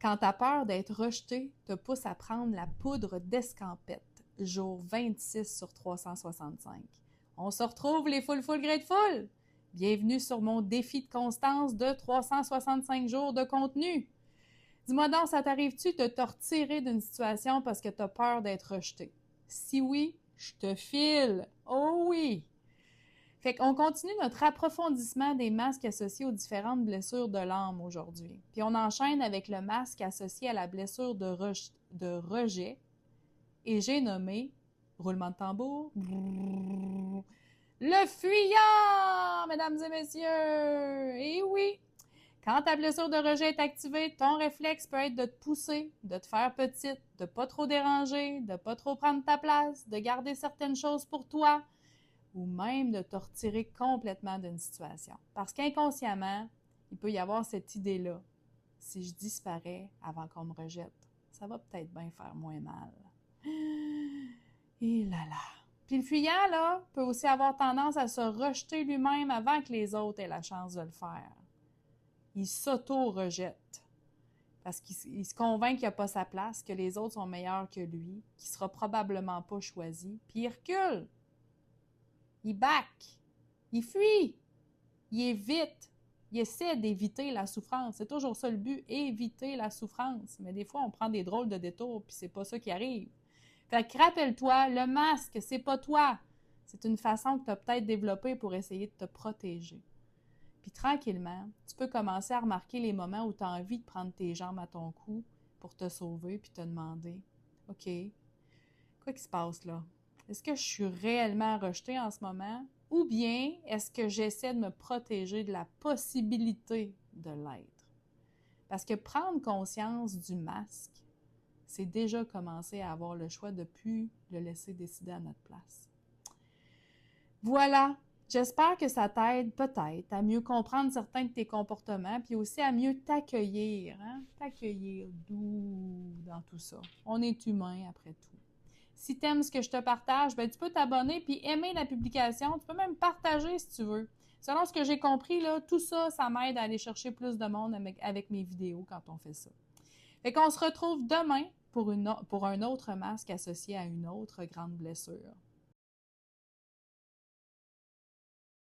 Quand ta peur d'être rejeté te pousse à prendre la poudre d'escampette, jour 26 sur 365. On se retrouve les full grateful! Bienvenue sur mon défi de constance de 365 jours de contenu. Dis-moi donc, ça t'arrive-tu de te retirer d'une situation parce que tu as peur d'être rejeté? Si oui, je te file! Oh oui! Fait qu'on continue notre approfondissement des masques associés aux différentes blessures de l'âme aujourd'hui. Puis on enchaîne avec le masque associé à la blessure de rejet. Et j'ai nommé, roulement de tambour, le fuyant, mesdames et messieurs! Et oui! Quand ta blessure de rejet est activée, ton réflexe peut être de te pousser, de te faire petite, de pas trop déranger, de pas trop prendre ta place, de garder certaines choses pour toi, ou même de te retirer complètement d'une situation. Parce qu'inconsciemment, il peut y avoir cette idée-là. Si je disparais avant qu'on me rejette, ça va peut-être bien faire moins mal. Et là là. Puis le fuyant, là, peut aussi avoir tendance à se rejeter lui-même avant que les autres aient la chance de le faire. Il s'auto-rejette. Parce qu'il se convainc qu'il n'a pas sa place, que les autres sont meilleurs que lui, qu'il ne sera probablement pas choisi, puis il recule. Il back, il fuit, il évite, il essaie d'éviter la souffrance. C'est toujours ça le but, éviter la souffrance. Mais des fois, on prend des drôles de détours, puis c'est pas ça qui arrive. Fait que rappelle-toi, le masque, c'est pas toi. C'est une façon que tu as peut-être développée pour essayer de te protéger. Puis tranquillement, tu peux commencer à remarquer les moments où tu as envie de prendre tes jambes à ton cou pour te sauver, puis te demander, OK, quoi qui se passe là? Est-ce que je suis réellement rejetée en ce moment? Ou bien est-ce que j'essaie de me protéger de la possibilité de l'être? Parce que prendre conscience du masque, c'est déjà commencer à avoir le choix de ne plus le laisser décider à notre place. Voilà, j'espère que ça t'aide peut-être à mieux comprendre certains de tes comportements, puis aussi à mieux t'accueillir, hein? T'accueillir doux dans tout ça. On est humain après tout. Si tu aimes ce que je te partage, ben tu peux t'abonner puis aimer la publication. Tu peux même partager si tu veux. Selon ce que j'ai compris, là, tout ça, ça m'aide à aller chercher plus de monde avec mes vidéos quand on fait ça. Fait qu'on se retrouve demain pour un autre masque associé à une autre grande blessure.